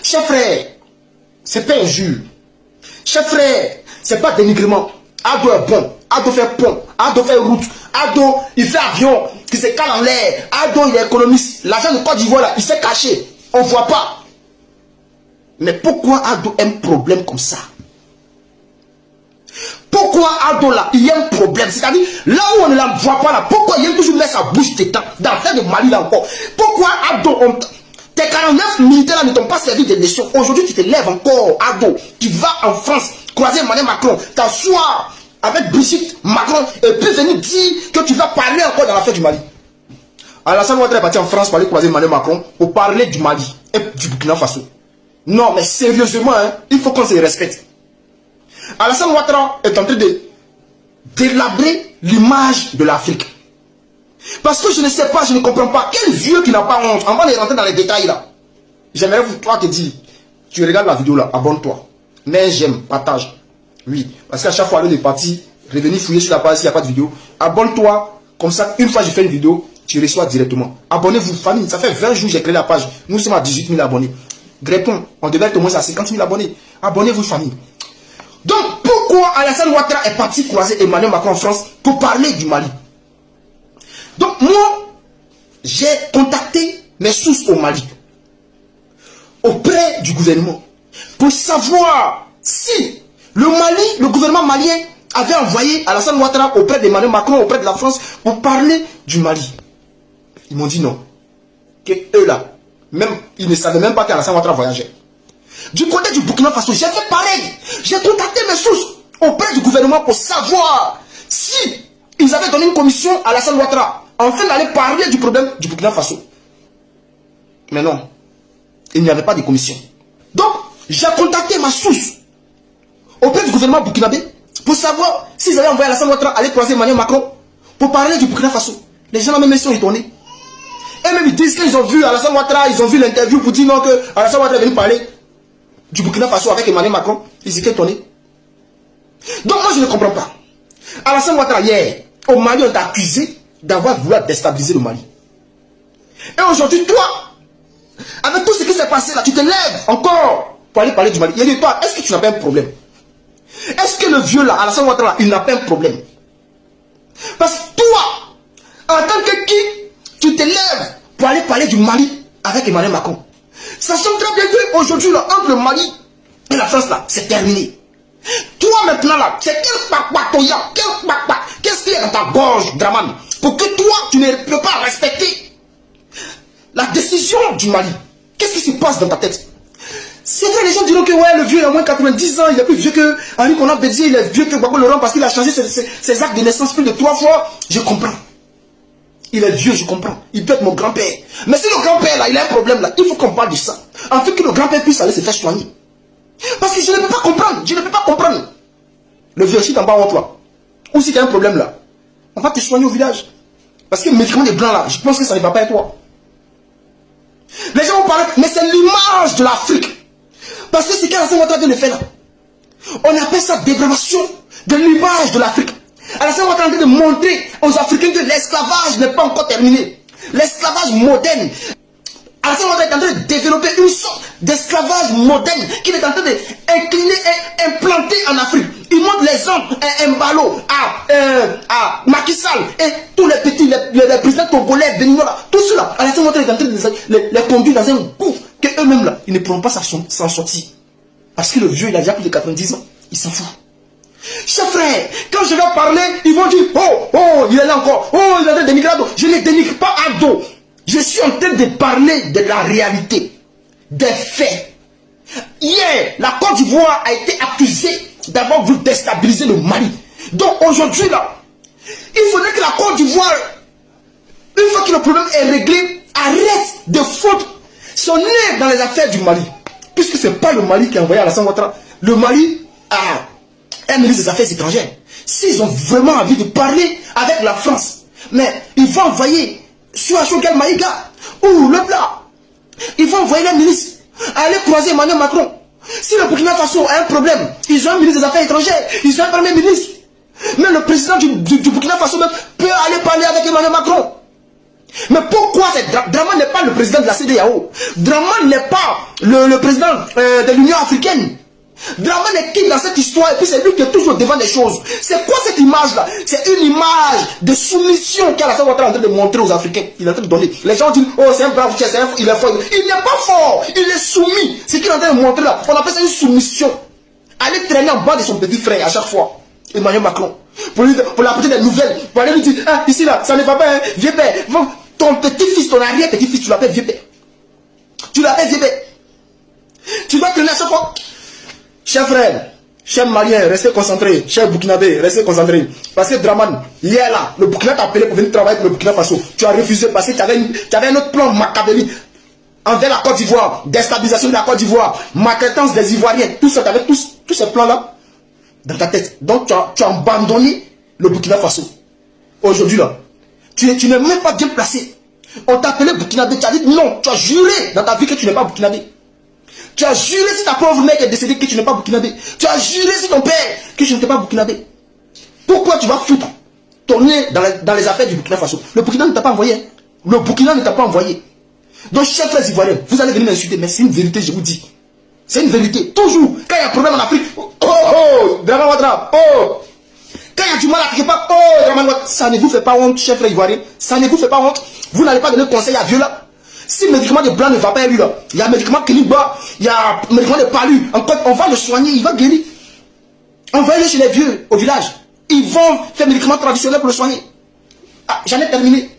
Chers frères, c'est pas injure. Chers frères, c'est pas dénigrement. Ado est bon. Ado fait pont. Ado fait route. Ado, il fait avion qui se cale en l'air. Ado, il est économiste. L'argent de Côte d'Ivoire, là, il s'est caché. On ne voit pas. Mais pourquoi Ado a un problème comme ça? Pourquoi Ado là, il y a un problème? C'est-à-dire, là où on ne la voit pas là, pourquoi il aime toujours mettre sa bouche dedans, dans l'affaire de Mali là encore? Pourquoi Ado, tes 49 militaires là ne t'ont pas servi de leçon? Aujourd'hui, tu te lèves encore, Ado. Tu vas en France, croiser Emmanuel Macron, t'asseoir avec Brigitte Macron, et puis venir dire que tu vas parler encore dans l'affaire du Mali. Alassane Ouattara est parti en France pour aller croiser Emmanuel Macron, pour parler du Mali et du Burkina Faso. Non, mais sérieusement, hein, il faut qu'on se respecte. Alassane Ouattara est en train de délabrer l'image de l'Afrique. Parce que je ne sais pas, je ne comprends pas. Quel vieux qui n'a pas honte? On va les rentrer dans les détails là. J'aimerais vous, toi, te dire, tu regardes la vidéo là, abonne-toi. Mais j'aime, partage. Oui, parce qu'à chaque fois, elle est partie, revenir fouiller sur la page s'il n'y a pas de vidéo. Abonne-toi, comme ça, une fois que je fais une vidéo, tu reçois directement. Abonnez-vous, famille. Ça fait 20 jours que j'ai créé la page. Nous sommes à 18 000 abonnés. Grépon, on devait être au moins à 50 000 abonnés. Abonnez-vous, famille. Donc, pourquoi Alassane Ouattara est parti croiser Emmanuel Macron en France pour parler du Mali? Donc, moi, j'ai contacté mes sources au Mali, auprès du gouvernement, pour savoir si le Mali, le gouvernement malien, avait envoyé Alassane Ouattara auprès d'Emmanuel Macron, auprès de la France, pour parler du Mali. Ils m'ont dit non. Que eux là, même, ils ne savaient même pas qu'Alassane Ouattara voyageait. Du côté du Burkina Faso, j'ai fait pareil. J'ai contacté mes sources auprès du gouvernement pour savoir si ils avaient donné une commission à Alassane Ouattara afin d'aller parler du problème du Burkina Faso. Mais non, il n'y avait pas de commission. Donc, j'ai contacté ma source auprès du gouvernement burkinabé pour savoir s'ils avaient envoyé Alassane Ouattara aller croiser Emmanuel Macron pour parler du Burkina Faso. Les gens même sont étonnés. Et même ils disent qu'ils ont vu Alassane Ouattara, ils ont vu l'interview pour dire non que Alassane Ouattara est venu parler du Burkina Faso avec Emmanuel Macron. Ils étaient étonnés. Donc moi je ne comprends pas. Alassane Ouattara hier, au Mali, on t'a accusé d'avoir voulu déstabiliser le Mali. Et aujourd'hui, toi, avec tout ce qui s'est passé là, tu te lèves encore pour aller parler du Mali. Il dit toi, est-ce que tu n'as pas un problème? Est-ce que le vieux là, Alassane Ouattara, il n'a pas un problème? Parce que toi, en tant que qui, tu te lèves pour aller parler du Mali avec Emmanuel Macron. Sachant très bien qu'aujourd'hui, entre le Mali et la France là, c'est terminé. Toi maintenant là, c'est quel papatoya, qu'est-ce qu'il y a dans ta gorge, Draman, pour que toi, tu ne peux pas respecter la décision du Mali? Qu'est-ce qui se passe dans ta tête? C'est vrai, les gens diront que ouais, le vieux il a moins de 90 ans, il est plus vieux que Henri Konan Bédié, il est vieux que Gbagbo Laurent parce qu'il a changé ses actes de naissance plus de 3 fois. Je comprends. Il est vieux, je comprends. Il peut être mon grand-père. Mais si le grand-père là, il a un problème là, il faut qu'on parle de ça. Afin que le grand-père puisse aller se faire soigner. Parce que je ne peux pas comprendre. Je ne peux pas comprendre. Le vieux, si t'en bas en toi, ou si tu as un problème là, on va te soigner au village. Parce que le médicament des blancs là, je pense que ça ne va pas être toi. Les gens vont parler, mais c'est l'image de l'Afrique. Parce que c'est qu'Alassane Ouattara vient de faire là. On appelle ça dégradation de l'image de l'Afrique. Alassane Ouattara est en train de montrer aux Africains que l'esclavage n'est pas encore terminé. L'esclavage moderne. Alassane Ouattara est en train de développer une sorte d'esclavage moderne qu'il est en train d'incliner et implanter en Afrique. Il montre l'exemple à Mbalo, à Macky Sall et tous les petits, les présidents congolais, béninois, tout cela. Alassane Ouattara est en train de les conduire dans un gouffre qu'eux-mêmes là, ils ne pourront pas s'en sortir. Parce que le vieux, il a déjà plus de 90 ans. Il s'en fout. Chers frères, quand je vais parler, ils vont dire, oh, il est là encore, oh, il est en train de dénigrer Ado. Je ne dénigre pas Ado. Je suis en train de parler de la réalité, des faits. Hier, la Côte d'Ivoire a été accusée d'avoir voulu déstabiliser le Mali. Donc aujourd'hui, là, il faudrait que la Côte d'Ivoire, une fois que le problème est réglé, arrête de foutre son nez dans les affaires du Mali. Puisque ce n'est pas le Mali qui a envoyé Alassane Ouattara. Le Mali a un ministre des Affaires étrangères. S'ils ont vraiment envie de parler avec la France, mais ils vont envoyer Suachogal Maïga ou le plat. Ils vont envoyer les ministres aller croiser Emmanuel Macron. Si le Burkina Faso a un problème, ils ont un ministre des Affaires étrangères, ils ont un premier ministre. Même le président du Burkina Faso même peut aller parler avec Emmanuel Macron. Mais pourquoi Draman n'est pas le président de la CEDEAO? Draman n'est pas le président de l'Union africaine. Draman est qui dans cette histoire? Et puis c'est lui qui est toujours devant des choses. C'est quoi cette image-là? C'est une image de soumission qu'Alassane Ouattara est en train de montrer aux Africains. Il est en train de donner. Les gens disent, oh c'est un brave chef, il est fort. Il n'est pas fort, il est soumis. C'est qu'il est en train de montrer là. On appelle ça une soumission. Aller traîner en bas de son petit frère à chaque fois. Emmanuel Macron. Pour lui apporter des nouvelles. Pour aller lui dire, ah ici là, ça ne va pas, hein, vieux père. Ton petit-fils, ton arrière-petit-fils, tu l'appelles vieux père. Tu l'appelles vieux père. Tu dois traîner à chaque fois. Chers frères, chers Maliens, restez concentrés. Chers Burkinabés, restez concentrés. Parce que Draman, hier là, le Burkina t'a appelé pour venir travailler pour le Burkina Faso. Tu as refusé parce que tu avais un autre plan machiavélique envers la Côte d'Ivoire, déstabilisation de la Côte d'Ivoire, maltraitance des Ivoiriens. Tout ça, tu avais tous ces plans-là dans ta tête. Donc tu as abandonné le Burkina Faso. Aujourd'hui là, tu n'es même pas bien placé. On t'a appelé Burkinabé, tu as dit non, tu as juré dans ta vie que tu n'es pas Burkinabé. Tu as juré si ta pauvre mère est décédée que tu n'es pas burkinabé. Tu as juré si ton père que tu n'étais pas burkinabé. Pourquoi tu vas foutre ton nez dans les affaires du Burkina Faso? Le Burkina ne t'a pas envoyé. Le Burkina ne t'a pas envoyé. Donc, chers frères ivoiriens, vous allez venir m'insulter, mais c'est une vérité, je vous dis. C'est une vérité. Toujours, quand il y a un problème en Afrique, Draman Ouattara, quand il y a du mal à quelque part, Draman Ouattara, ça ne vous fait pas honte, chers frères ivoiriens. Ça ne vous fait pas honte. Vous n'allez pas donner conseil à Viola. Si le médicament de blanc ne va pas lui là, il y a un médicament Keniba, il y a un médicament de palu, on va le soigner, il va guérir. On va aller chez les vieux au village. Ils vont faire médicaments traditionnels pour le soigner. Ah, j'en ai terminé.